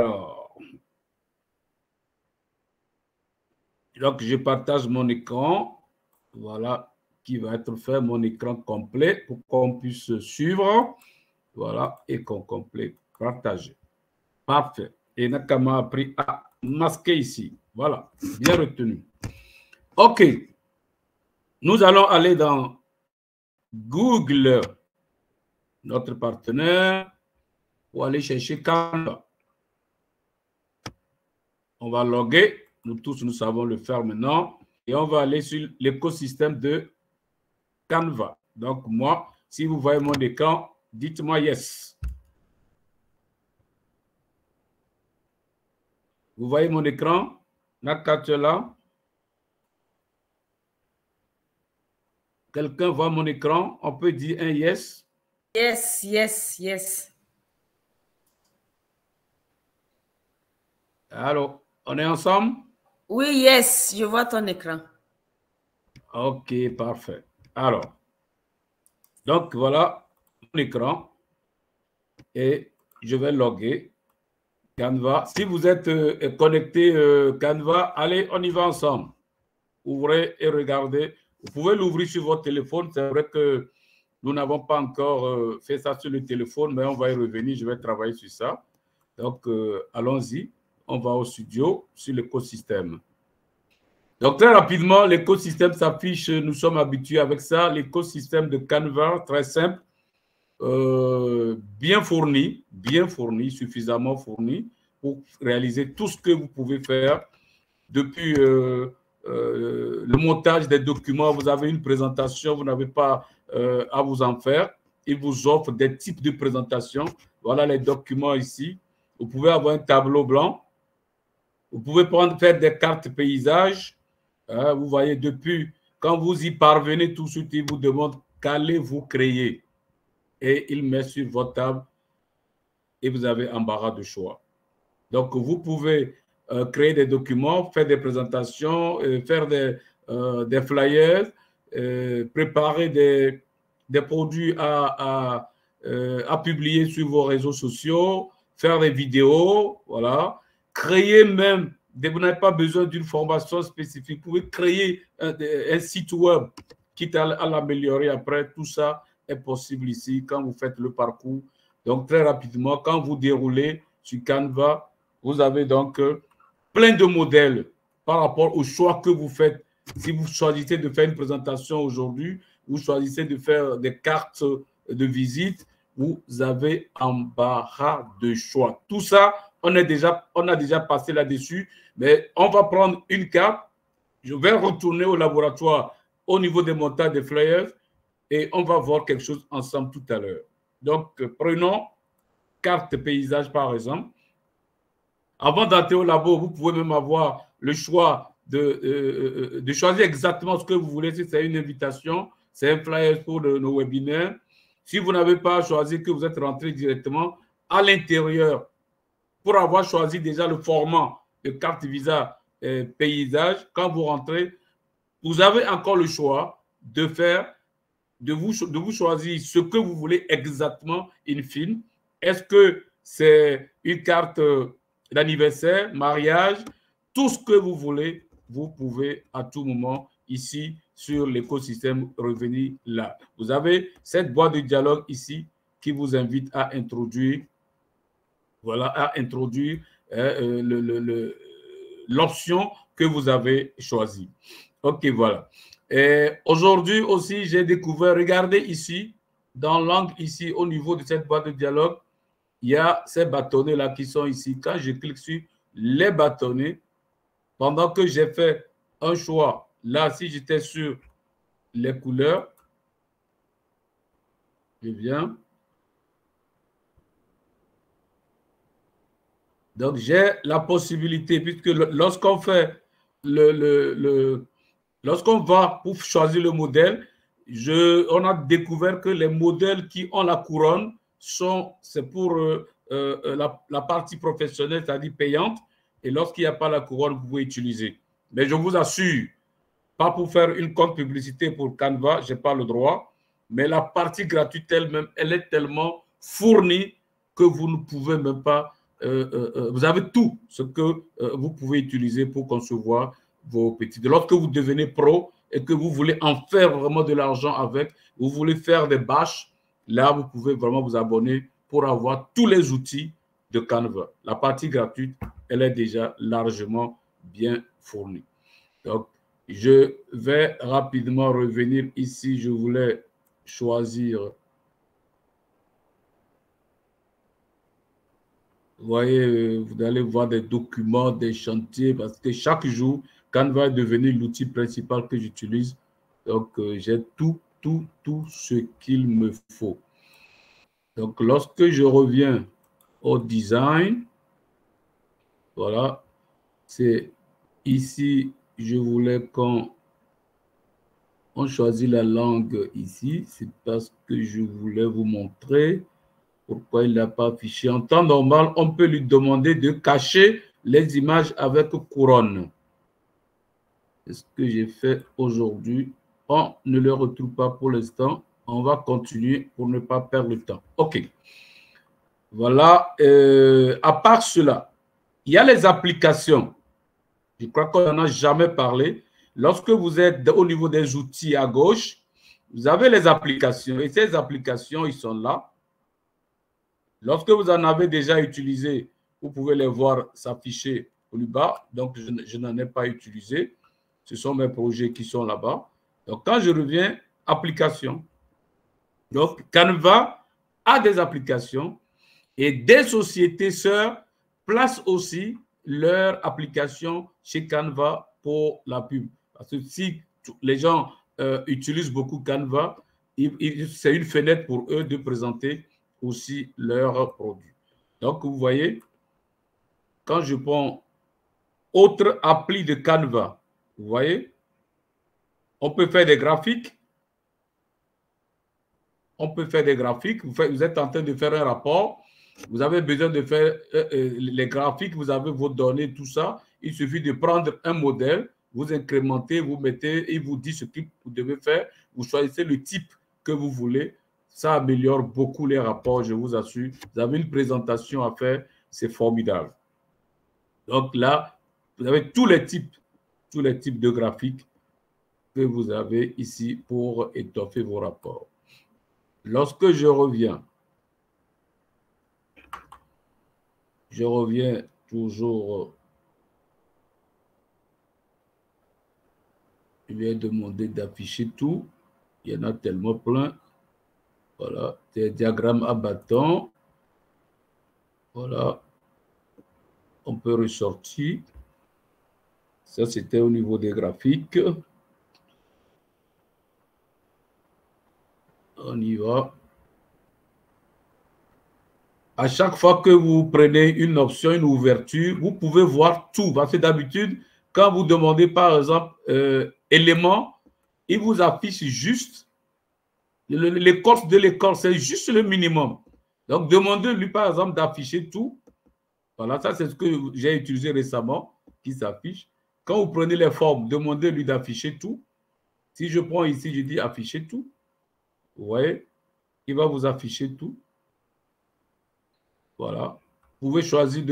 Alors, donc je partage mon écran. Voilà, qui va être fait, mon écran complet pour qu'on puisse suivre. Voilà, écran complet partagé. Parfait. Et Nakama a appris à masquer ici. Voilà, bien retenu. OK. Nous allons aller dans Google, notre partenaire, pour aller chercher Canva. On va loguer. Nous tous, nous savons le faire maintenant. Et on va aller sur l'écosystème de Canva. Donc, moi, si vous voyez mon écran, dites-moi yes. Vous voyez mon écran? Nakatela? Quelqu'un voit mon écran? On peut dire un yes? Yes, yes, yes. Alors, on est ensemble? Oui, yes, je vois ton écran. OK, parfait. Alors, donc voilà mon écran et je vais loguer Canva. Si vous êtes connecté Canva, allez, on y va ensemble. Ouvrez et regardez. Vous pouvez l'ouvrir sur votre téléphone. C'est vrai que nous n'avons pas encore fait ça sur le téléphone, mais on va y revenir. Je vais travailler sur ça. Donc, allons-y. On va au studio sur l'écosystème. Donc, très rapidement, l'écosystème s'affiche. Nous sommes habitués avec ça. L'écosystème de Canva, très simple, bien fourni, suffisamment fourni pour réaliser tout ce que vous pouvez faire depuis le montage des documents. Vous avez une présentation, vous n'avez pas à vous en faire. Il vous offre des types de présentations. Voilà les documents ici. Vous pouvez avoir un tableau blanc. Vous pouvez faire des cartes paysages. Vous voyez, depuis, quand vous y parvenez, tout de suite, il vous demande qu'allez-vous créer. Et il met sur votre table et vous avez embarras de choix. Donc, vous pouvez créer des documents, faire des présentations, faire des flyers, préparer des produits à publier sur vos réseaux sociaux, faire des vidéos, voilà. Créer même, vous n'avez pas besoin d'une formation spécifique, vous pouvez créer un site web, quitte à l'améliorer après. Tout ça est possible ici quand vous faites le parcours. Donc, très rapidement, quand vous déroulez sur Canva, vous avez donc plein de modèles par rapport au choix que vous faites. Si vous choisissez de faire une présentation aujourd'hui, vous choisissez de faire des cartes de visite, vous avez embarras de choix. Tout ça, on a déjà passé là-dessus, mais on va prendre une carte. Je vais retourner au laboratoire au niveau des montages des flyers et on va voir quelque chose ensemble tout à l'heure. Donc, prenons carte paysage par exemple. Avant d'entrer au labo, vous pouvez même avoir le choix de choisir exactement ce que vous voulez. Si c'est une invitation, c'est un flyer pour nos webinaires. Si vous n'avez pas choisi, que vous êtes rentré directement à l'intérieur, pour avoir choisi déjà le format de carte Visa paysage, quand vous rentrez, vous avez encore le choix de vous choisir ce que vous voulez exactement in fine. Est-ce que c'est une carte d'anniversaire, mariage, tout ce que vous voulez, vous pouvez à tout moment ici sur l'écosystème revenir là. Vous avez cette boîte de dialogue ici qui vous invite à introduire, voilà, à introduire l'option que vous avez choisie. OK, voilà. Aujourd'hui aussi, j'ai découvert, regardez ici, dans l'angle ici, au niveau de cette boîte de dialogue, il y a ces bâtonnets-là qui sont ici. Quand je clique sur les bâtonnets, pendant que j'ai fait un choix, là, si j'étais sur les couleurs, je viens. Donc, j'ai la possibilité, puisque lorsqu'on fait lorsqu'on va pour choisir le modèle, on a découvert que les modèles qui ont la couronne, c'est pour la partie professionnelle, c'est-à-dire payante. Et lorsqu'il n'y a pas la couronne, vous pouvez utiliser. Mais je vous assure, pas pour faire une compte publicité pour Canva, je n'ai pas le droit. Mais la partie gratuite elle-même, elle est tellement fournie que vous ne pouvez même pas vous avez tout ce que vous pouvez utiliser pour concevoir vos petits. Lorsque vous devenez pro et que vous voulez en faire vraiment de l'argent avec, vous voulez faire des bâches, là, vous pouvez vraiment vous abonner pour avoir tous les outils de Canva. La partie gratuite, elle est déjà largement bien fournie. Donc, je vais rapidement revenir ici. Je voulais choisir. Vous voyez, vous allez voir des documents, des chantiers, parce que chaque jour, Canva est devenu l'outil principal que j'utilise. Donc, j'ai tout ce qu'il me faut. Donc, lorsque je reviens au design, voilà, c'est ici, je voulais qu'on choisit la langue ici. C'est parce que je voulais vous montrer pourquoi il n'a pas affiché. En temps normal, on peut lui demander de cacher les images avec couronne. C'est ce que j'ai fait aujourd'hui. On ne le retrouve pas pour l'instant. On va continuer pour ne pas perdre le temps. OK. Voilà. À part cela, il y a les applications. Je crois qu'on n'en a jamais parlé. Lorsque vous êtes au niveau des outils à gauche, vous avez les applications. Et ces applications, ils sont là. Lorsque vous en avez déjà utilisé, vous pouvez les voir s'afficher au bas. Donc, je n'en ai pas utilisé. Ce sont mes projets qui sont là-bas. Donc, quand je reviens, applications. Donc, Canva a des applications et des sociétés sœurs placent aussi leur application chez Canva pour la pub. Parce que si les gens utilisent beaucoup Canva, c'est une fenêtre pour eux de présenter aussi leurs produits. Donc, vous voyez, quand je prends autre appli de Canva, vous voyez, on peut faire des graphiques. On peut faire des graphiques. Vous êtes en train de faire un rapport. Vous avez besoin de faire les graphiques. Vous avez vos données, tout ça. Il suffit de prendre un modèle, vous incrémentez, vous mettez, il vous dit ce que vous devez faire. Vous choisissez le type que vous voulez. Ça améliore beaucoup les rapports, je vous assure. Vous avez une présentation à faire, c'est formidable. Donc là, vous avez tous les types de graphiques que vous avez ici pour étoffer vos rapports. Lorsque je reviens toujours, je vais demander d'afficher tout. Il y en a tellement plein. Voilà, des diagrammes à bâton. Voilà. On peut ressortir. Ça, c'était au niveau des graphiques. On y va. À chaque fois que vous prenez une option, une ouverture, vous pouvez voir tout. Parce que d'habitude, quand vous demandez, par exemple, éléments, il vous affiche juste l'écorce de l'écorce, c'est juste le minimum. Donc, demandez-lui, par exemple, d'afficher tout. Voilà, ça, c'est ce que j'ai utilisé récemment, qui s'affiche. Quand vous prenez les formes, demandez-lui d'afficher tout. Si je prends ici, je dis afficher tout. Vous voyez, il va vous afficher tout. Voilà. Vous pouvez choisir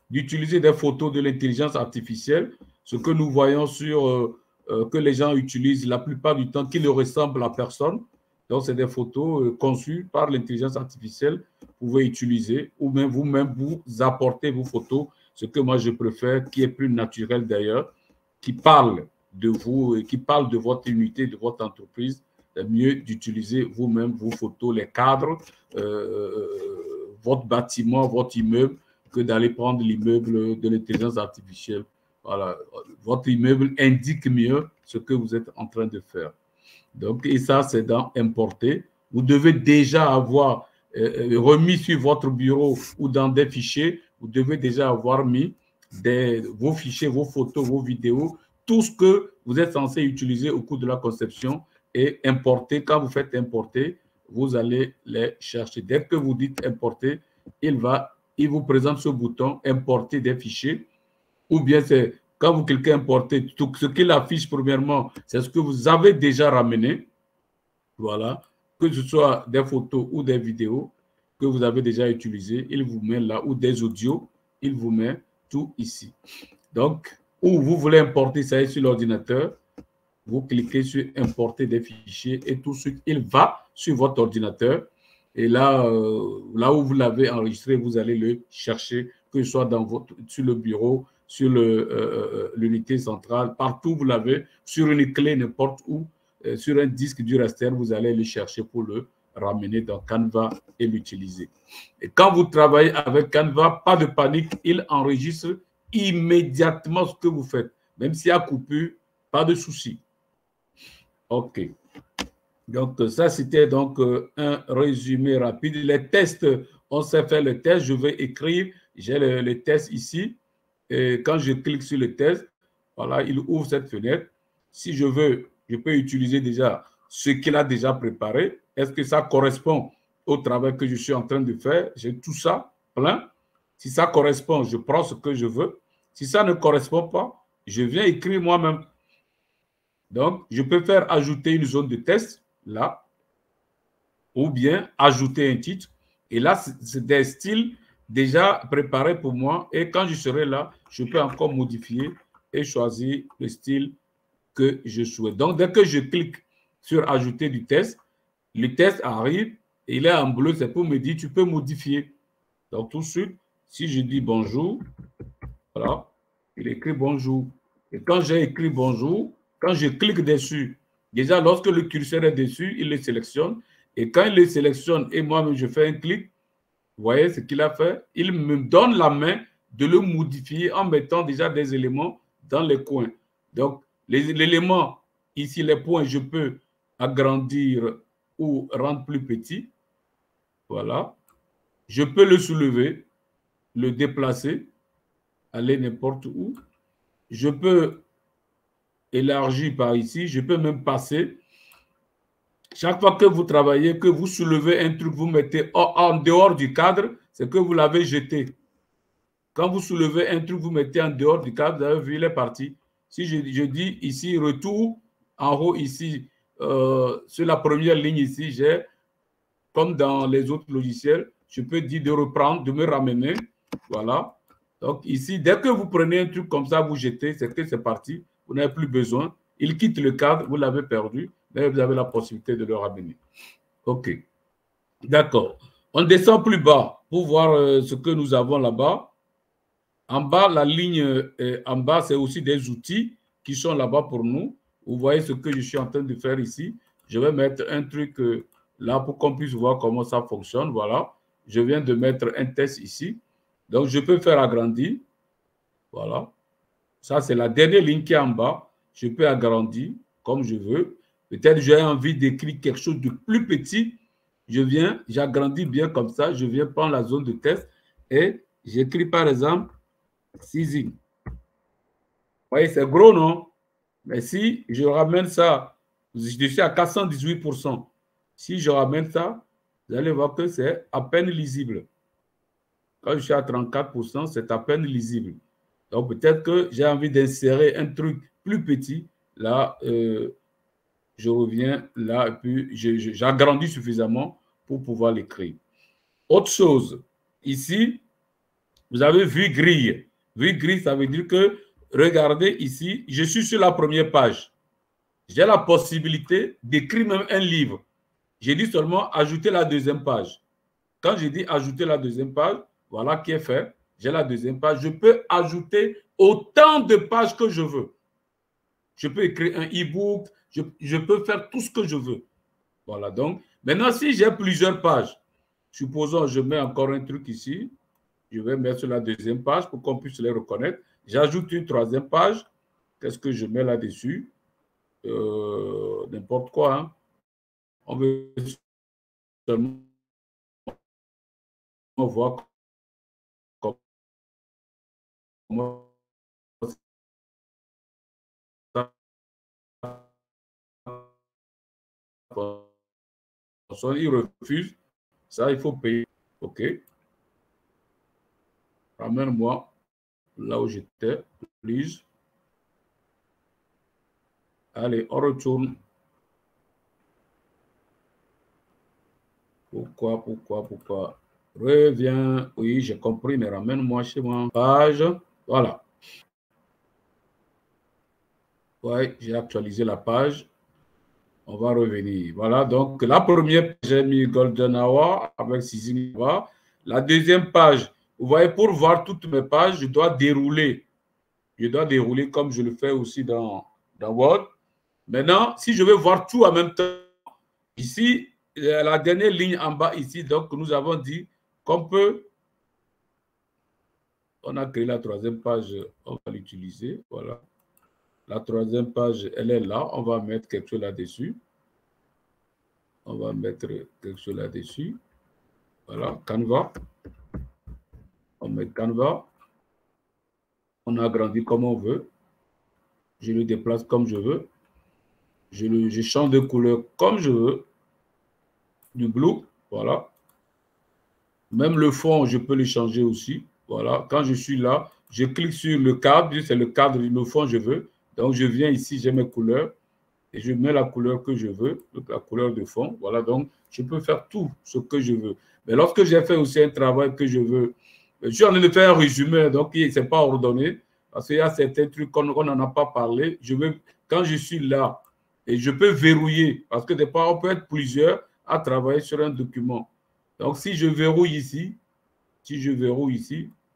d'utiliser des photos de l'intelligence artificielle, ce que nous voyons que les gens utilisent la plupart du temps, qui ne ressemblent à personne. Donc, c'est des photos conçues par l'intelligence artificielle. Vous pouvez utiliser ou même vous-même vous apporter vos photos, ce que moi je préfère, qui est plus naturel d'ailleurs, qui parle de vous et qui parle de votre unité, de votre entreprise. C'est mieux d'utiliser vous-même vos photos, les cadres, votre bâtiment, votre immeuble, que d'aller prendre l'immeuble de l'intelligence artificielle. Voilà. Votre immeuble indique mieux ce que vous êtes en train de faire. Donc, et ça, c'est dans importer. Vous devez déjà avoir remis sur votre bureau ou dans des fichiers, vous devez déjà avoir mis vos fichiers, vos photos, vos vidéos, tout ce que vous êtes censé utiliser au cours de la conception et importer. Quand vous faites importer, vous allez les chercher. Dès que vous dites importer, il vous présente ce bouton importer des fichiers, ou bien c'est quand vous cliquez importer, tout ce qu'il affiche premièrement, c'est ce que vous avez déjà ramené. Voilà, que ce soit des photos ou des vidéos. que vous avez déjà utilisés, il vous met là, ou des audios, il vous met tout ici. Donc, où vous voulez importer ça sur l'ordinateur, vous cliquez sur importer des fichiers et tout de suite, il va sur votre ordinateur. Et là, là où vous l'avez enregistré, vous allez le chercher, que ce soit dans votre, sur le bureau, sur l'unité centrale, partout vous l'avez, sur une clé, n'importe où, sur un disque dur externe, vous allez le chercher pour le ramener dans Canva et l'utiliser. Et quand vous travaillez avec Canva, pas de panique, il enregistre immédiatement ce que vous faites. Même s'il y a coupure, pas de souci. OK. Donc, ça, c'était donc un résumé rapide. Les tests, on sait faire les tests. Je vais écrire, j'ai les tests ici. Et quand je clique sur le test, voilà, il ouvre cette fenêtre. Si je veux, je peux utiliser déjà ce qu'il a déjà préparé. Est-ce que ça correspond au travail que je suis en train de faire? J'ai tout ça plein. Si ça correspond, je prends ce que je veux. Si ça ne correspond pas, je viens écrire moi-même. Donc, je peux faire ajouter une zone de test, là, ou bien ajouter un titre. Et là, c'est des styles déjà préparés pour moi. Et quand je serai là, je peux encore modifier et choisir le style que je souhaite. Donc, dès que je clique sur ajouter du test, le test arrive, et il est en bleu, c'est pour me dire, tu peux modifier. Donc, tout de suite, si je dis bonjour, voilà, il écrit bonjour. Et quand j'ai écrit bonjour, quand je clique dessus, déjà lorsque le curseur est dessus, il le sélectionne. Et quand il le sélectionne et moi-même je fais un clic, vous voyez ce qu'il a fait? Il me donne la main de le modifier en mettant déjà des éléments dans les coins. Donc, l'élément, ici les points, je peux agrandir ou rendre plus petit. Voilà. Je peux le soulever, le déplacer, aller n'importe où. Je peux élargir par ici. Je peux même passer. Chaque fois que vous travaillez, que vous soulevez un truc, vous mettez en dehors du cadre, c'est que vous l'avez jeté. Quand vous soulevez un truc, vous mettez en dehors du cadre, vous avez vu, il est parti. Si je dis ici, retour, en haut ici, sur la première ligne ici, j'ai, comme dans les autres logiciels, je peux dire de reprendre, de me ramener. Voilà. Donc ici, dès que vous prenez un truc comme ça, vous jetez, c'est que c'est parti. Vous n'avez plus besoin. Il quitte le cadre, vous l'avez perdu, mais vous avez la possibilité de le ramener. OK. D'accord. On descend plus bas pour voir ce que nous avons là-bas. En bas, la ligne en bas, c'est aussi des outils qui sont là-bas pour nous. Vous voyez ce que je suis en train de faire ici. Je vais mettre un truc là pour qu'on puisse voir comment ça fonctionne. Voilà. Je viens de mettre un test ici. Donc, je peux faire agrandir. Voilà. Ça, c'est la dernière ligne qui est en bas. Je peux agrandir comme je veux. Peut-être j'ai envie d'écrire quelque chose de plus petit. Je viens, j'agrandis bien comme ça. Je viens prendre la zone de test et j'écris par exemple Sizing. Vous voyez, c'est gros, non? Mais si je ramène ça, je suis à 418%. Si je ramène ça, vous allez voir que c'est à peine lisible. Quand je suis à 34%, c'est à peine lisible. Donc, peut-être que j'ai envie d'insérer un truc plus petit. Là, je reviens là et puis j'agrandis suffisamment pour pouvoir l'écrire. Autre chose, ici, vous avez vu grille. Vu grille, ça veut dire que, regardez ici, je suis sur la première page. J'ai la possibilité d'écrire même un livre. J'ai dit seulement ajouter la deuxième page. Quand j'ai dit ajouter la deuxième page, voilà qui est fait. J'ai la deuxième page. Je peux ajouter autant de pages que je veux. Je peux écrire un e-book. Je peux faire tout ce que je veux. Voilà, donc, maintenant, si j'ai plusieurs pages, supposons je mets encore un truc ici, je vais mettre sur la deuxième page pour qu'on puisse les reconnaître. J'ajoute une troisième page. Qu'est-ce que je mets là-dessus? N'importe quoi. Hein. On veut seulement voir comment ça fonctionne. Il refuse. Ça, il faut payer. OK. Ramène-moi là où j'étais. Please. Allez, on retourne. Pourquoi? Reviens. Oui, j'ai compris, mais ramène-moi chez moi. Page. Voilà. Oui, j'ai actualisé la page. On va revenir. Voilà, donc la première page, j'ai mis Golden Hour avec Sisi. La deuxième page, vous voyez, pour voir toutes mes pages, je dois dérouler. Je dois dérouler comme je le fais aussi dans Word. Maintenant, si je veux voir tout en même temps, ici, la dernière ligne en bas ici, donc nous avons dit qu'on peut, on a créé la troisième page, on va l'utiliser, voilà. La troisième page, elle est là, on va mettre quelque chose là-dessus. On va mettre quelque chose là-dessus. Voilà, Canva. On met Canva. On agrandit comme on veut. Je le déplace comme je veux. Je change de couleur comme je veux. Du blue, voilà. Même le fond, je peux le changer aussi. Voilà, quand je suis là, je clique sur le cadre. C'est le cadre, le fond, je veux. Donc, je viens ici, j'ai mes couleurs. Et je mets la couleur que je veux, la couleur de fond. Voilà, donc je peux faire tout ce que je veux. Mais lorsque j'ai fait aussi un travail que je veux, je suis en train de faire un résumé, donc ce n'est pas ordonné, parce qu'il y a certains trucs qu'on n'en a pas parlé. Je veux, quand je suis là, et je peux verrouiller, parce que des fois, on peut être plusieurs à travailler sur un document. Donc, si je verrouille ici,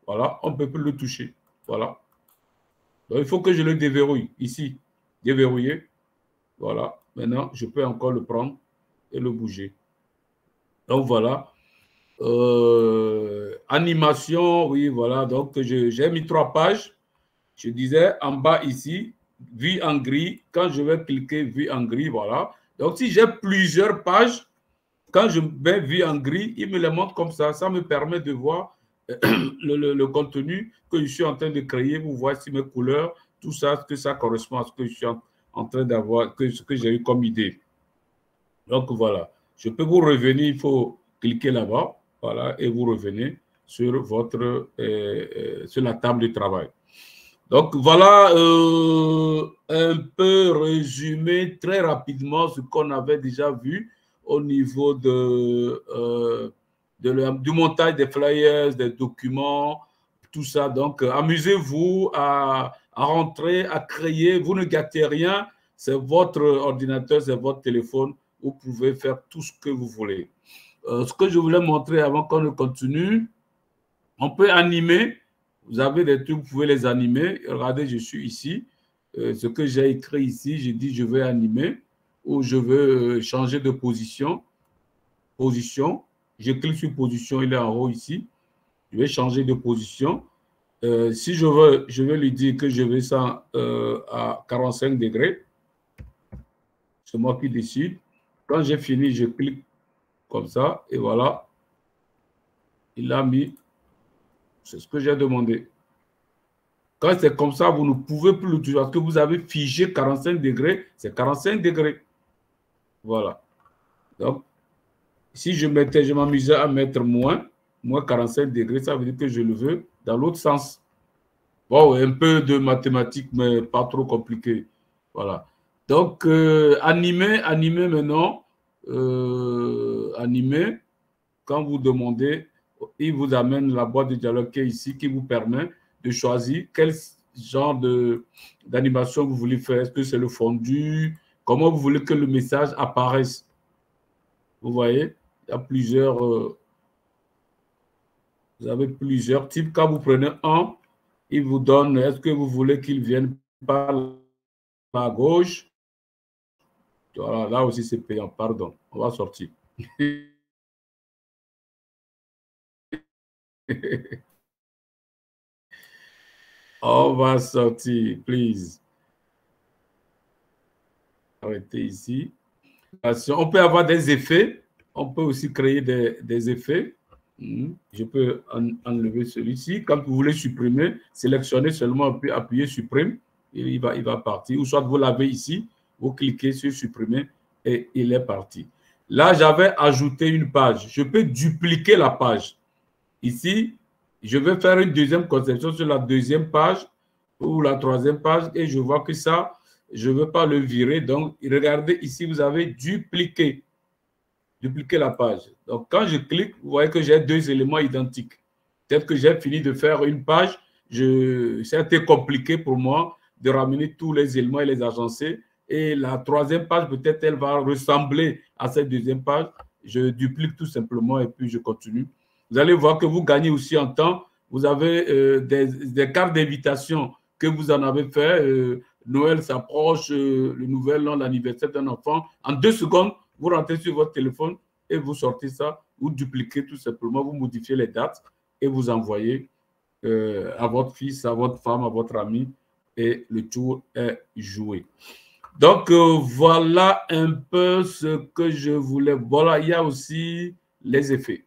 voilà, on ne peut plus le toucher. Voilà. Donc, il faut que je le déverrouille ici, déverrouiller. Voilà, maintenant, je peux encore le prendre et le bouger. Donc, voilà. Animation, oui, voilà. Donc, j'ai mis 3 pages. Je disais en bas ici, vue en gris. Quand je vais cliquer vue en gris, voilà. Donc, si j'ai plusieurs pages, quand je mets vue en gris, il me les montre comme ça. Ça me permet de voir le contenu que je suis en train de créer. Vous voyez si mes couleurs, tout ça, que ça correspond à ce que je suis en train d'avoir, ce que j'ai eu comme idée. Donc voilà, je peux vous revenir, il faut cliquer là-bas, voilà, et vous revenez sur sur la table de travail. Donc voilà un peu résumé très rapidement ce qu'on avait déjà vu au niveau du montage des flyers, des documents, tout ça. Donc amusez-vous à rentrer, à créer. Vous ne gâtez rien. C'est votre ordinateur, c'est votre téléphone. Vous pouvez faire tout ce que vous voulez. Ce que je voulais montrer avant qu'on ne continue, on peut animer. Vous avez des trucs, vous pouvez les animer. Regardez, je suis ici. Ce que j'ai écrit ici, j'ai dit je veux animer ou je veux changer de position. Position. Je clique sur position, il est en haut ici. Je vais changer de position. Si je veux lui dire que je veux ça à 45 degrés. C'est moi qui décide. Quand j'ai fini, je clique comme ça et voilà. Il l'a mis. C'est ce que j'ai demandé. Quand c'est comme ça, vous ne pouvez plus l'utiliser parce que vous avez figé 45 degrés, c'est 45 degrés. Voilà. Donc, si je m'amusais à mettre moins 45 degrés, ça veut dire que je le veux dans l'autre sens. Bon, un peu de mathématiques, mais pas trop compliqué. Voilà. Donc, animer maintenant, animer, quand vous demandez, il vous amène la boîte de dialogue qui est ici, qui vous permet de choisir quel genre d'animation vous voulez faire. Est-ce que c'est le fondu? Comment vous voulez que le message apparaisse? Vous voyez, il y a plusieurs... vous avez plusieurs types. Quand vous prenez un, il vous donne, est-ce que vous voulez qu'il vienne par la gauche? Voilà, là aussi c'est payant, pardon. On va sortir. On va sortir, please. Arrêtez ici. On peut avoir des effets. On peut aussi créer des effets. Je peux enlever celui-ci. Quand vous voulez supprimer, sélectionnez seulement, puis appuyez supprime. Et il va partir. Ou soit vous l'avez ici, vous cliquez sur supprimer et il est parti. Là, j'avais ajouté une page. Je peux dupliquer la page. Ici, je vais faire une deuxième conception sur la deuxième page ou la troisième page et je vois que ça, je ne veux pas le virer. Donc, regardez ici, vous avez dupliqué. dupliquer la page. Donc, quand je clique, vous voyez que j'ai deux éléments identiques. Peut-être que j'ai fini de faire une page, ça a été compliqué pour moi de ramener tous les éléments et les agencer. Et la troisième page, peut-être, elle va ressembler à cette deuxième page. Je duplique tout simplement et puis je continue. Vous allez voir que vous gagnez aussi en temps. Vous avez des cartes d'invitation que vous en avez fait. Noël s'approche, le nouvel an, l'anniversaire d'un enfant. En 2 secondes, vous rentrez sur votre téléphone et vous sortez ça. Vous dupliquez tout simplement, vous modifiez les dates et vous envoyez à votre fils, à votre femme, à votre ami. Et le tour est joué. Donc, voilà un peu ce que je voulais. Voilà, il y a aussi les effets.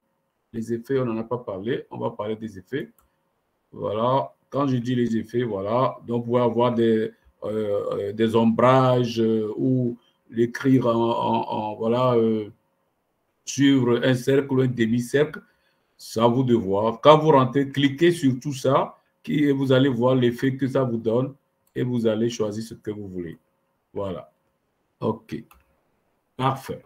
Les effets, on n'en a pas parlé. On va parler des effets. Voilà. Quand je dis les effets, voilà. Donc, vous pouvez avoir des ombrages ou l'écrire voilà, sur un cercle ou un demi-cercle. C'est à vous de voir. Quand vous rentrez, cliquez sur tout ça et vous allez voir l'effet que ça vous donne et vous allez choisir ce que vous voulez. Voilà. OK. Parfait.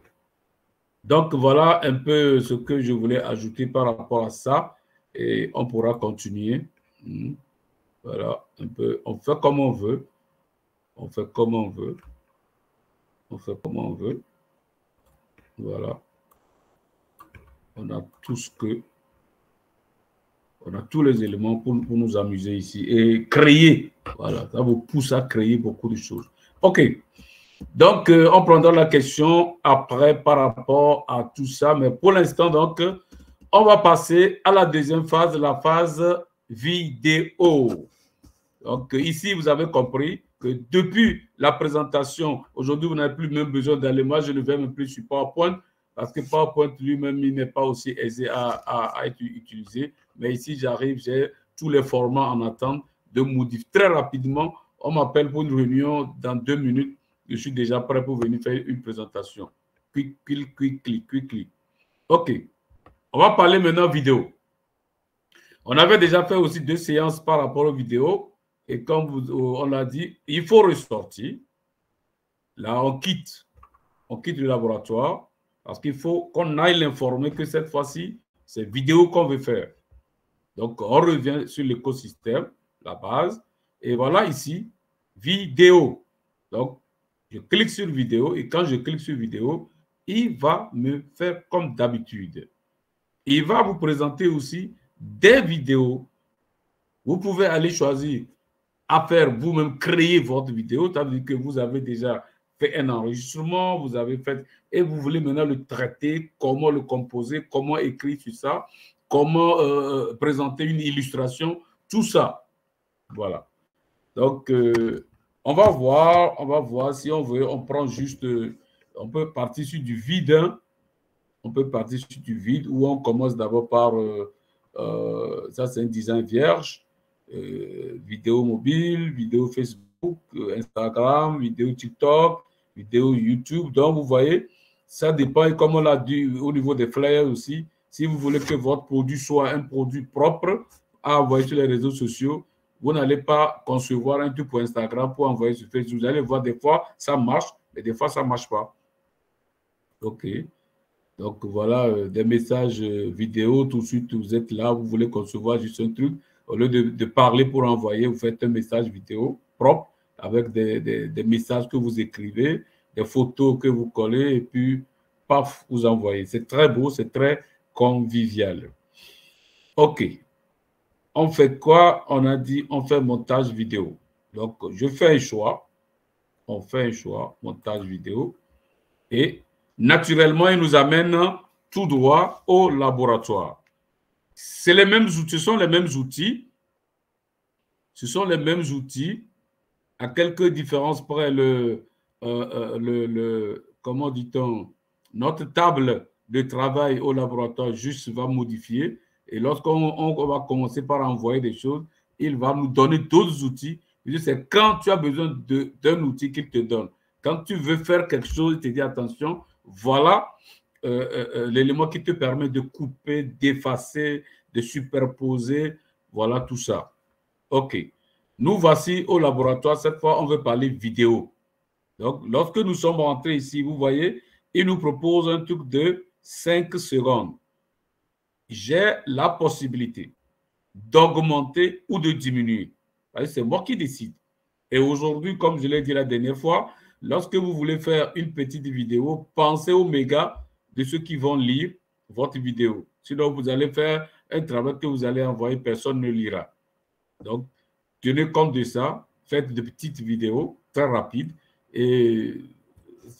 Donc, voilà un peu ce que je voulais ajouter par rapport à ça. Et on pourra continuer. Voilà, un peu. On fait comme on veut. On fait comme on veut. On fait comme on veut. Voilà. On a tout ce que... On a tous les éléments pour nous amuser ici. Et créer. Voilà, ça vous pousse à créer beaucoup de choses. OK. Donc, on prendra la question après par rapport à tout ça. Mais pour l'instant, donc, on va passer à la deuxième phase, la phase vidéo. Donc, ici, vous avez compris que depuis la présentation, aujourd'hui, vous n'avez plus même besoin d'aller. Moi, je ne vais même plus sur PowerPoint parce que PowerPoint lui-même, il n'est pas aussi aisé à être utilisé. Mais ici, j'arrive, j'ai tous les formats en attente de modifier très rapidement. On m'appelle pour une réunion dans 2 minutes. Je suis déjà prêt pour venir faire une présentation. Quick, clic. OK. On va parler maintenant vidéo. On avait déjà fait aussi 2 séances par rapport aux vidéos. Et comme on l'a dit, il faut ressortir. Là, on quitte le laboratoire parce qu'il faut qu'on aille l'informer que cette fois-ci, c'est vidéo qu'on veut faire. Donc, on revient sur l'écosystème, la base. Et voilà ici, vidéo. Donc, je clique sur vidéo et quand je clique sur vidéo, il va me faire comme d'habitude. Il va vous présenter aussi des vidéos. Vous pouvez aller choisir à faire vous-même créer votre vidéo. Ça veut dire que vous avez déjà fait un enregistrement, vous avez fait et vous voulez maintenant le traiter, comment le composer, comment écrire sur ça, comment présenter une illustration, tout ça. Voilà. Donc, on va voir si on veut, on prend juste, on peut partir sur du vide, hein. On peut partir sur du vide où on commence d'abord par, ça c'est un design vierge, vidéo mobile, vidéo Facebook, Instagram, vidéo TikTok, vidéo YouTube. Donc, vous voyez, ça dépend, et comme on l'a dit au niveau des flyers aussi, si vous voulez que votre produit soit un produit propre à envoyer sur les réseaux sociaux, vous n'allez pas concevoir un truc pour Instagram pour envoyer sur Facebook. Vous allez voir, des fois, ça marche, mais des fois, ça ne marche pas. OK. Donc, voilà, des messages vidéo, tout de suite, vous êtes là, vous voulez concevoir juste un truc. Au lieu de parler pour envoyer, vous faites un message vidéo propre avec des messages que vous écrivez, des photos que vous collez et puis, paf, vous envoyez. C'est très beau, c'est très convivial. OK. On fait quoi? On a dit, on fait montage vidéo. Donc, je fais un choix. On fait un choix, montage vidéo. Et naturellement, il nous amène tout droit au laboratoire. C'est les mêmes outils, ce sont les mêmes outils. Ce sont les mêmes outils. À quelques différences près, comment dit-on, notre table de travail au laboratoire juste va modifier. Et lorsqu'on va commencer par envoyer des choses, il va nous donner d'autres outils. C'est quand tu as besoin d'un outil qu'il te donne. Quand tu veux faire quelque chose, il te dit attention, voilà l'élément qui te permet de couper, d'effacer, de superposer, voilà tout ça. OK. Nous voici au laboratoire. Cette fois, on veut parler vidéo. Donc, lorsque nous sommes rentrés ici, vous voyez, il nous propose un truc de 5 secondes, j'ai la possibilité d'augmenter ou de diminuer. C'est moi qui décide. Et aujourd'hui, comme je l'ai dit la dernière fois, lorsque vous voulez faire une petite vidéo, pensez aux mégas de ceux qui vont lire votre vidéo. Sinon, vous allez faire un travail que vous allez envoyer, personne ne lira. Donc, tenez compte de ça, faites de petites vidéos très rapides et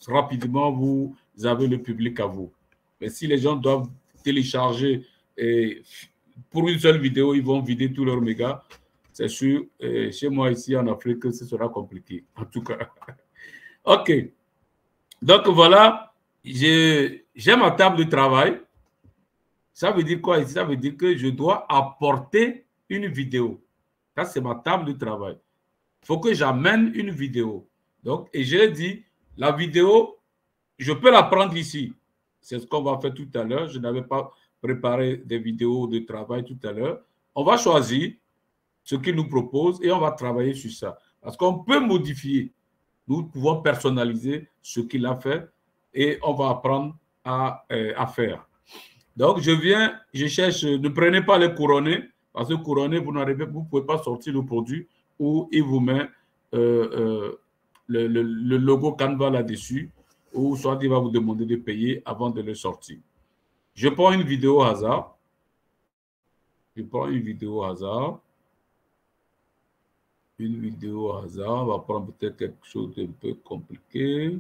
rapidement, vous avez le public à vous. Mais si les gens doivent télécharger et pour une seule vidéo, ils vont vider tous leurs mégas, c'est sûr. Chez moi, ici en Afrique, ce sera compliqué, en tout cas. OK. Donc, voilà, j'ai ma table de travail. Ça veut dire quoi ici? Ça veut dire que je dois apporter une vidéo. Ça, c'est ma table de travail. Il faut que j'amène une vidéo. Donc, et je l'ai dit, la vidéo, je peux la prendre ici. C'est ce qu'on va faire tout à l'heure. Je n'avais pas préparé des vidéos de travail tout à l'heure. On va choisir ce qu'il nous propose et on va travailler sur ça. Parce qu'on peut modifier. Nous pouvons personnaliser ce qu'il a fait et on va apprendre à faire. Donc, je cherche, ne prenez pas les couronnés, parce que couronné, vous ne pouvez pas sortir le produit où il vous met le logo Canva là-dessus, ou soit il va vous demander de payer avant de le sortir. Je prends une vidéo au hasard. Une vidéo au hasard. On va prendre peut-être quelque chose d'un peu compliqué.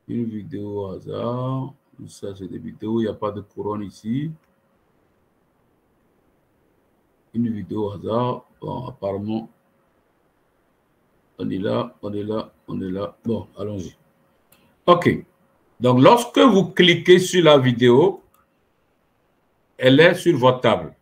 Une vidéo au hasard. Ça, c'est des vidéos, il n'y a pas de couronne ici. Une vidéo au hasard. Bon, apparemment, on est là. Bon, allons-y. OK. Donc, lorsque vous cliquez sur la vidéo, elle est sur votre table.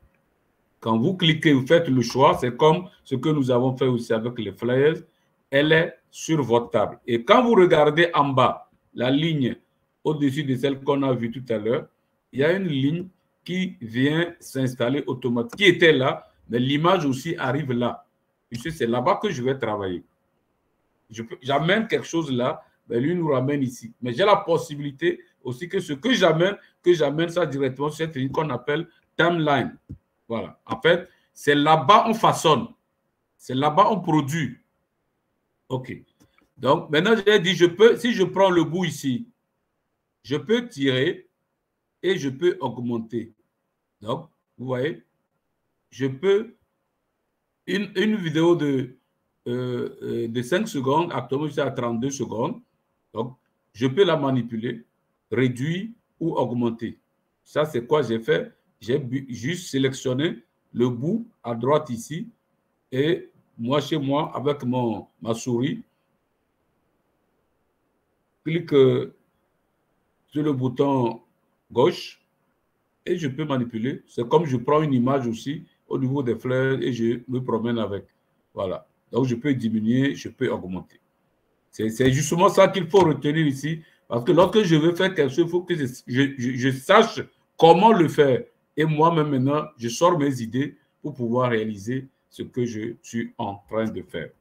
Quand vous cliquez, vous faites le choix, c'est comme ce que nous avons fait aussi avec les flyers, elle est sur votre table. Et quand vous regardez en bas, la ligne au-dessus de celle qu'on a vue tout à l'heure, il y a une ligne qui vient s'installer automatiquement, qui était là, mais l'image aussi arrive là. Puisque c'est là-bas que je vais travailler. J'amène quelque chose là, mais lui nous ramène ici. Mais j'ai la possibilité aussi que ce que j'amène ça directement sur cette ligne qu'on appelle timeline. Voilà. En fait, c'est là-bas on façonne. C'est là-bas on produit. OK. Donc, maintenant, j'ai dit, si je prends le bout ici, je peux tirer et je peux augmenter. Donc, vous voyez, je peux, une vidéo de 5 secondes, actuellement, je suis à 32 secondes. Donc, je peux la manipuler, réduire ou augmenter. Ça, c'est quoi j'ai fait? J'ai juste sélectionné le bout à droite ici et moi, chez moi, avec ma souris, clique sur le bouton gauche et je peux manipuler. C'est comme je prends une image aussi au niveau des fleurs et je me promène avec. Voilà. Donc, je peux diminuer, je peux augmenter. C'est justement ça qu'il faut retenir ici. Parce que lorsque je veux faire quelque chose, il faut que je sache comment le faire. Et moi-même, maintenant, je sors mes idées pour pouvoir réaliser ce que je suis en train de faire.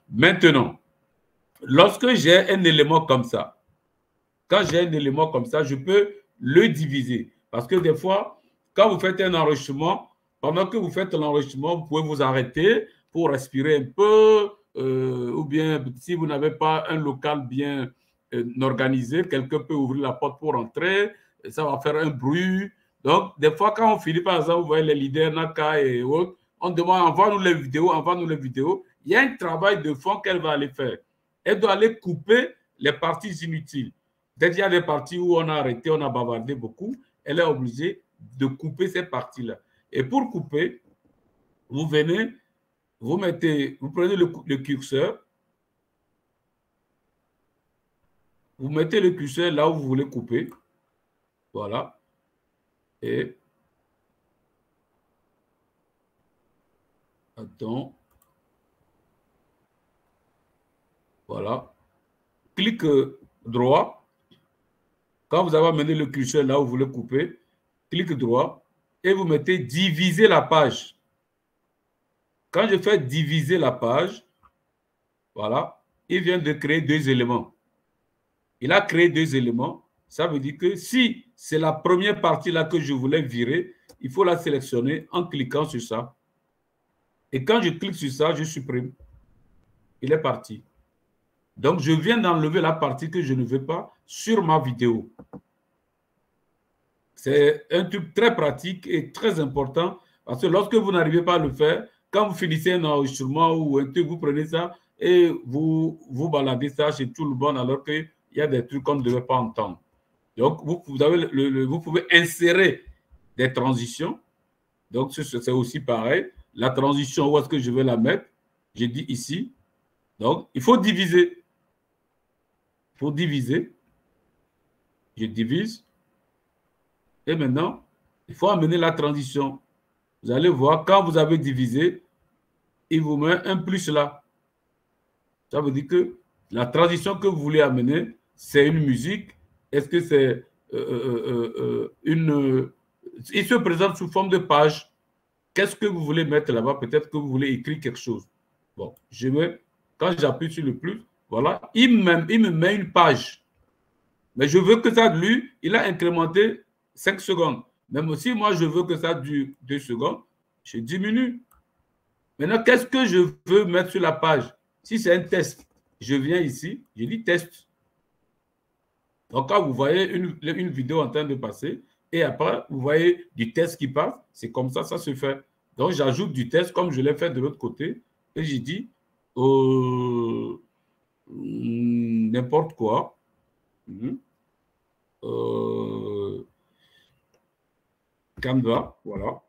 Maintenant, lorsque j'ai un élément comme ça, quand j'ai un élément comme ça, je peux le diviser. Parce que des fois, quand vous faites un enregistrement, pendant que vous faites l'enregistrement, vous pouvez vous arrêter pour respirer un peu, ou bien si vous n'avez pas un local bien organisé, quelqu'un peut ouvrir la porte pour entrer, ça va faire un bruit. Donc, des fois, quand on finit, par exemple, vous voyez les leaders Naka et autres, on demande, envoie-nous les vidéos, Il y a un travail de fond qu'elle va aller faire. Elle doit aller couper les parties inutiles. Dès qu'il y a des parties où on a arrêté, on a bavardé beaucoup, elle est obligée de couper ces parties-là. Et pour couper, vous venez, vous prenez le curseur, vous mettez le curseur là où vous voulez couper. Voilà. Et attends. Voilà. Clique droit. Quand vous avez amené le curseur là où vous voulez couper, clique droit et vous mettez diviser la page. Quand je fais diviser la page, voilà, il vient de créer deux éléments. Il a créé deux éléments. Ça veut dire que si c'est la première partie là que je voulais virer, il faut la sélectionner en cliquant sur ça. Et quand je clique sur ça, je supprime. Il est parti. Donc, je viens d'enlever la partie que je ne veux pas sur ma vidéo. C'est un truc très pratique et très important parce que lorsque vous n'arrivez pas à le faire, quand vous finissez un enregistrement ou un truc, vous prenez ça et vous baladez ça chez tout le monde alors qu'il y a des trucs qu'on ne devait pas entendre. Donc, vous pouvez insérer des transitions. Donc, c'est aussi pareil. La transition, où est-ce que je vais la mettre? J'ai dit ici. Donc, il faut diviser. Il faut diviser. Je divise. Et maintenant, il faut amener la transition. Vous allez voir, quand vous avez divisé, il vous met un plus là. Ça veut dire que la transition que vous voulez amener, c'est une musique. Est-ce que c'est une... il se présente sous forme de page. Qu'est-ce que vous voulez mettre là-bas? Peut-être que vous voulez écrire quelque chose. Bon, quand j'appuie sur le plus, voilà, il me met une page. Mais je veux que ça, lui, il a incrémenté 5 secondes. Même si moi, je veux que ça dure 2 secondes, je diminue. Maintenant, qu'est-ce que je veux mettre sur la page? Si c'est un test, je viens ici, je dis test. Donc, quand vous voyez une vidéo en train de passer, et après, vous voyez du test qui passe, c'est comme ça se fait. Donc, j'ajoute du test comme je l'ai fait de l'autre côté, et j'ai dit n'importe quoi. Canva, voilà.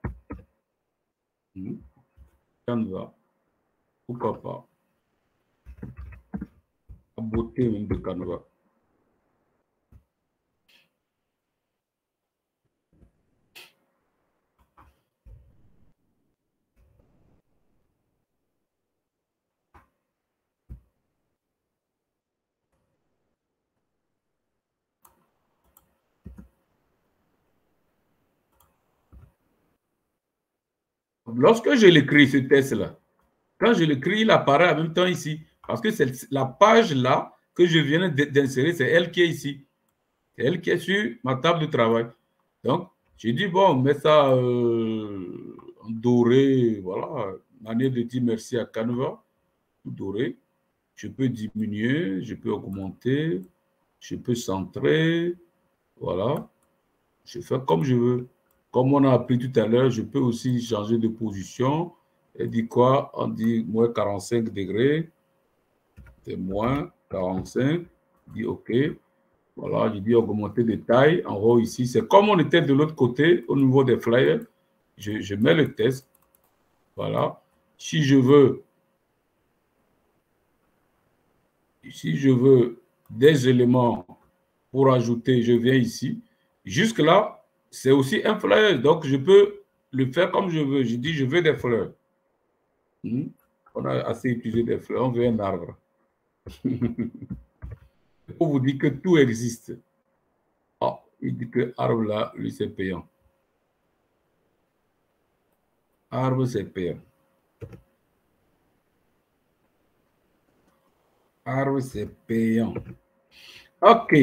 Canva. Pourquoi pas? La beauté même de Canva. Lorsque je l'écris, ce test-là, quand je l'écris, il apparaît en même temps ici. Parce que c'est la page là que je viens d'insérer, c'est elle qui est ici. C'est elle qui est sur ma table de travail. Donc, j'ai dit, bon, on met ça en doré, voilà. Manière de dire merci à Canva, tout doré. Je peux diminuer, je peux augmenter, je peux centrer, voilà. Je fais comme je veux. Comme on a appris tout à l'heure, je peux aussi changer de position. Et dit quoi? On dit moins 45 degrés. C'est moins 45. Je dis OK. Voilà, je dis augmenter de taille. En haut ici, c'est comme on était de l'autre côté au niveau des flyers. Je mets le test. Voilà. Si je veux des éléments pour ajouter, je viens ici. Jusque-là, c'est aussi un flyer. Donc, je peux le faire comme je veux. Je dis, je veux des fleurs. On a assez utilisé des fleurs. On veut un arbre. Pour vous dire que tout existe. Ah, il dit que arbre là, lui, c'est payant. Arbre, c'est payant. Arbre, c'est payant. OK.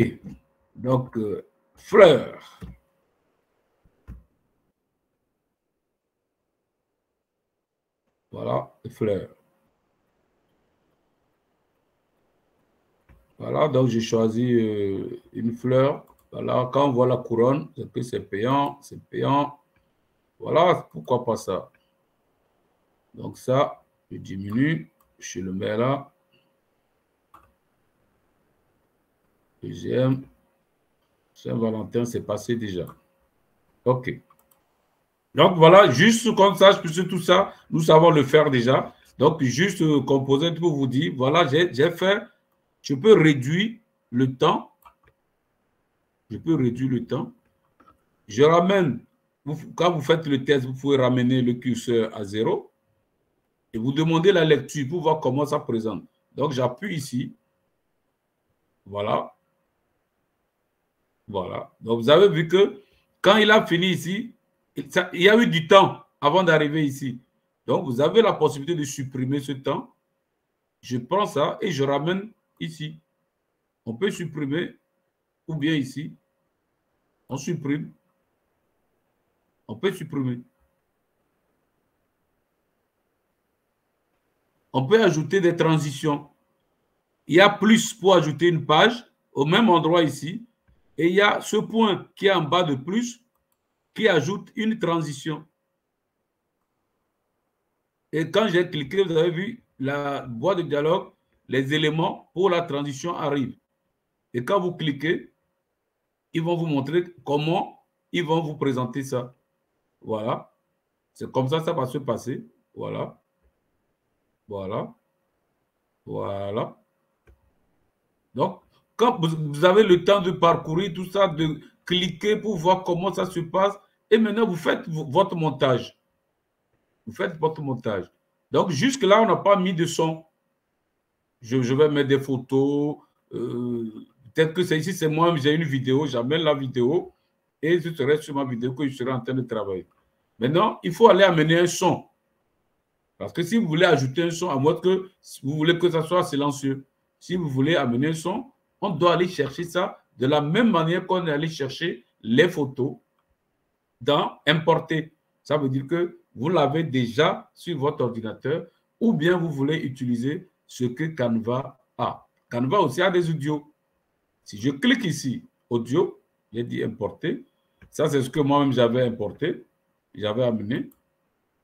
Donc, fleurs. Voilà, fleurs. Voilà, donc j'ai choisi une fleur. Voilà, quand on voit la couronne, c'est que c'est payant, c'est payant. Voilà, pourquoi pas ça? Donc ça, je diminue, je le mets là. Deuxième, Saint-Valentin, c'est passé déjà. OK. Donc voilà, juste comme ça, puisque tout ça, nous savons le faire déjà. Donc juste composer pour vous dire, voilà, j'ai fait, je peux réduire le temps. Je peux réduire le temps. Je ramène, quand vous faites le test, vous pouvez ramener le curseur à 0 et vous demandez la lecture pour voir comment ça présente. Donc j'appuie ici. Voilà. Voilà. Donc vous avez vu que quand il a fini ici, il y a eu du temps avant d'arriver ici. Donc, vous avez la possibilité de supprimer ce temps. Je prends ça et je ramène ici. On peut supprimer ou bien ici. On supprime. On peut supprimer. On peut ajouter des transitions. Il y a plus pour ajouter une page au même endroit ici. Et il y a ce point qui est en bas de plus qui ajoute une transition. Et quand j'ai cliqué, vous avez vu la boîte de dialogue, les éléments pour la transition arrivent. Et quand vous cliquez, ils vont vous montrer comment ils vont vous présenter ça. Voilà. C'est comme ça va se passer. Voilà. Voilà. Voilà. Donc, quand vous avez le temps de parcourir tout ça, de cliquer pour voir comment ça se passe, et maintenant vous faites votre montage. Vous faites votre montage. Donc, jusque-là, on n'a pas mis de son. Je vais mettre des photos. Peut-être que c'est ici, c'est moi, j'ai une vidéo, j'amène la vidéo et je serai sur ma vidéo que je serai en train de travailler. Maintenant, il faut aller amener un son. Parce que si vous voulez ajouter un son, à moins que vous voulez que ça soit silencieux, si vous voulez amener un son, on doit aller chercher ça de la même manière qu'on est allé chercher les photos dans Importer. Ça veut dire que vous l'avez déjà sur votre ordinateur ou bien vous voulez utiliser ce que Canva a. Canva aussi a des audios. Si je clique ici, audio, j'ai dit importer. Ça, c'est ce que moi-même j'avais importé. J'avais amené.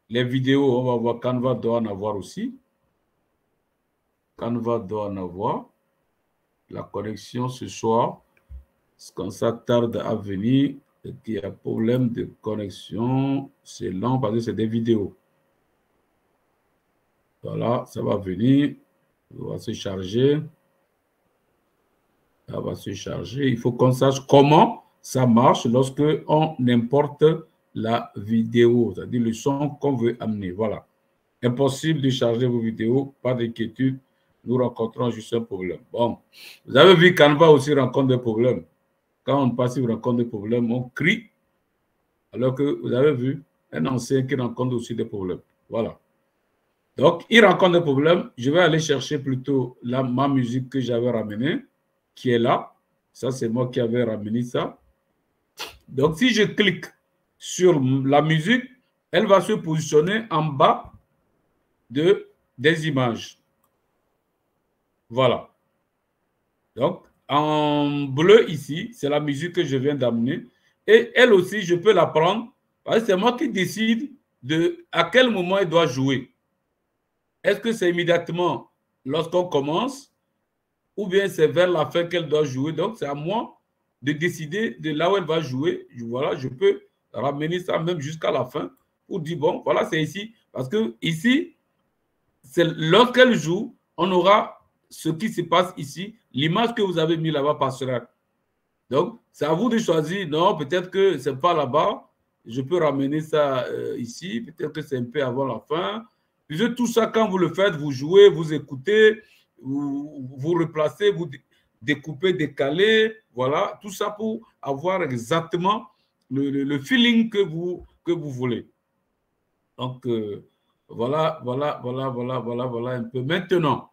Les vidéos, on va voir, Canva doit en avoir aussi. Canva doit en avoir. La connexion ce soir, quand ça tarde à venir, et qu'il y a problème de connexion, c'est lent parce que c'est des vidéos. Voilà, ça va venir. Ça va se charger. Ça va se charger. Il faut qu'on sache comment ça marche lorsque on importe la vidéo, c'est-à-dire le son qu'on veut amener. Voilà. Impossible de charger vos vidéos, pas d'inquiétude. Nous rencontrons juste un problème. Bon, vous avez vu Canva aussi rencontre des problèmes. Quand on passe, il rencontre des problèmes, on crie. Alors que vous avez vu un ancien qui rencontre aussi des problèmes. Voilà. Donc, il rencontre des problèmes. Je vais aller chercher plutôt ma musique que j'avais ramenée, qui est là. Ça, c'est moi qui avais ramené ça. Donc, si je clique sur la musique, elle va se positionner en bas des images. Voilà. Donc, en bleu ici, c'est la musique que je viens d'amener. Et elle aussi, je peux la prendre parce que c'est moi qui décide à quel moment elle doit jouer. Est-ce que c'est immédiatement lorsqu'on commence ou bien c'est vers la fin qu'elle doit jouer? Donc, c'est à moi de décider de là où elle va jouer. Voilà, je peux ramener ça même jusqu'à la fin pour dire, bon, voilà, c'est ici. Parce que ici, lorsqu'elle joue, on aura ce qui se passe ici. L'image que vous avez mis là-bas passera. Donc, c'est à vous de choisir. Non, peut-être que ce n'est pas là-bas. Je peux ramener ça ici. Peut-être que c'est un peu avant la fin. Puis tout ça, quand vous le faites, vous jouez, vous écoutez, vous replacez, vous découpez, décalez. Voilà, tout ça pour avoir exactement le feeling que vous voulez. Donc, voilà un peu. Maintenant,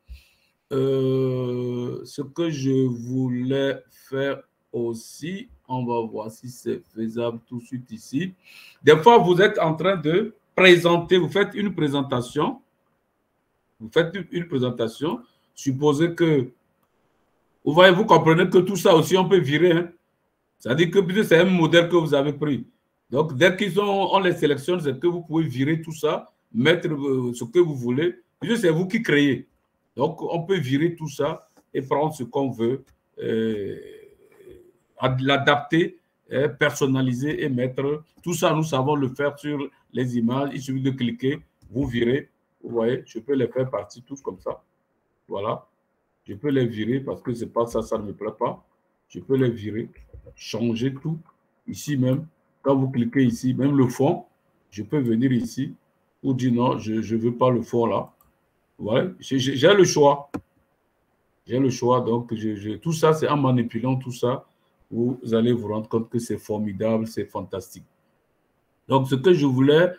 ce que je voulais faire aussi, on va voir si c'est faisable tout de suite ici. Des fois, vous êtes en train de présenter, vous faites une présentation. Vous faites une présentation. Supposez que, vous voyez, vous comprenez que tout ça aussi, on peut virer. Hein? C'est-à-dire que c'est un modèle que vous avez pris. Donc, dès on les sélectionne, c'est que vous pouvez virer tout ça, mettre ce que vous voulez. C'est vous qui créez. Donc, on peut virer tout ça et prendre ce qu'on veut, l'adapter, personnaliser et mettre. Tout ça, nous savons le faire sur les images. Il suffit de cliquer, vous virez. Vous voyez, je peux les faire partir tous comme ça. Voilà. Je peux les virer parce que c'est pas ça, ça ne me plaît pas. Je peux les virer, changer tout. Ici même, quand vous cliquez ici, même le fond, je peux venir ici pour dire non, je ne veux pas le fond là. Voilà, j'ai le choix. J'ai le choix. Donc, tout ça, c'est en manipulant tout ça, vous allez vous rendre compte que c'est formidable, c'est fantastique. Donc, ce que je voulais,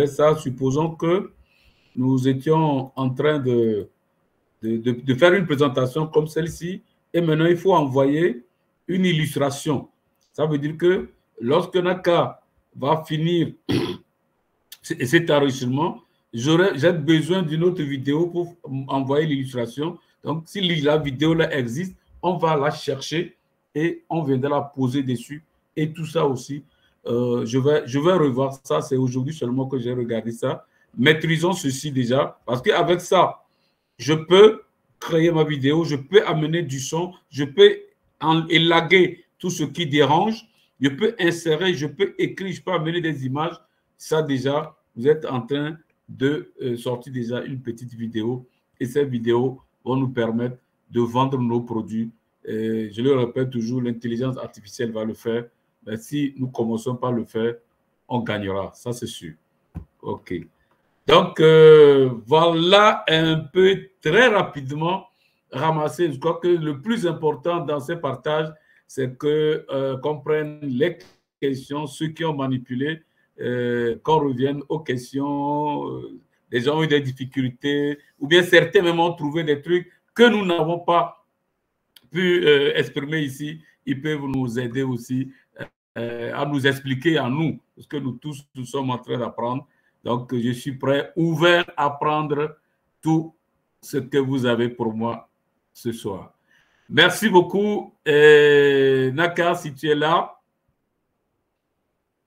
ça, supposons que nous étions en train de faire une présentation comme celle-ci, et maintenant, il faut envoyer une illustration. Ça veut dire que lorsque Naka va finir cet enregistrement, j'ai besoin d'une autre vidéo pour envoyer l'illustration. Donc, si la vidéo là existe, on va la chercher et on viendra la poser dessus. Et tout ça aussi, je vais revoir ça. C'est aujourd'hui seulement que j'ai regardé ça. Maîtrisons ceci déjà, parce qu'avec ça, je peux créer ma vidéo, je peux amener du son, je peux élaguer tout ce qui dérange, je peux insérer, je peux écrire, je peux amener des images. Ça déjà, vous êtes en train de sortir déjà une petite vidéo et ces vidéos vont nous permettre de vendre nos produits. Je le répète toujours, l'intelligence artificielle va le faire, mais si nous commençons par le faire, on gagnera, ça c'est sûr. OK. Donc, voilà un peu très rapidement ramasser. Je crois que le plus important dans ces partages, c'est qu'on prenne les questions, ceux qui ont manipulé, qu'on revienne aux questions. Les gens ont eu des difficultés, ou bien certains même ont trouvé des trucs que nous n'avons pas pu exprimer ici. Ils peuvent nous aider aussi à nous expliquer à nous, parce que nous tous, nous sommes en train d'apprendre. Donc, je suis prêt, ouvert à prendre tout ce que vous avez pour moi ce soir. Merci beaucoup. Naka, si tu es là,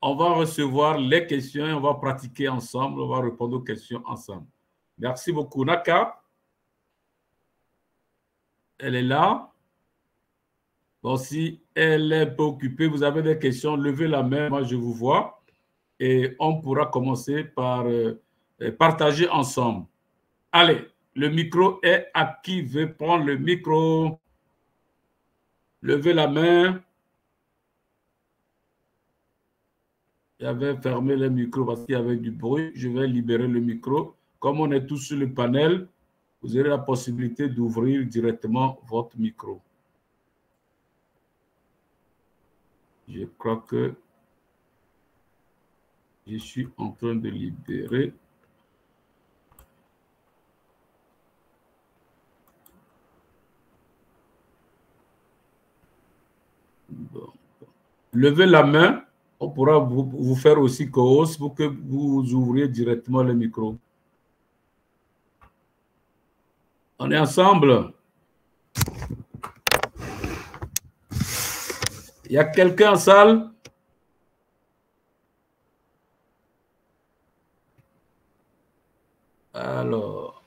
on va recevoir les questions et on va pratiquer ensemble, on va répondre aux questions ensemble. Merci beaucoup. Naka, elle est là. Bon, si elle est peu occupée, vous avez des questions, levez la main, moi je vous vois. Et on pourra commencer par partager ensemble. Allez, le micro est à qui veut prendre le micro. Levez la main. J'avais fermé le micro parce qu'il y avait du bruit. Je vais libérer le micro. Comme on est tous sur le panel, vous aurez la possibilité d'ouvrir directement votre micro. Je crois que je suis en train de libérer. Bon. Levez la main. On pourra vous faire aussi co-host pour que vous ouvriez directement le micro. On est ensemble. Il y a quelqu'un en salle? Alors.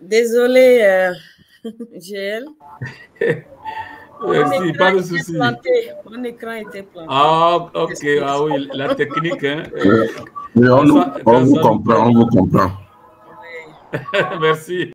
Désolé, GL. Merci, pas de souci. Mon écran était planté. Ah, ok. Ah oui, la technique. Hein. On vous comprend, on vous comprend. Oui. Merci.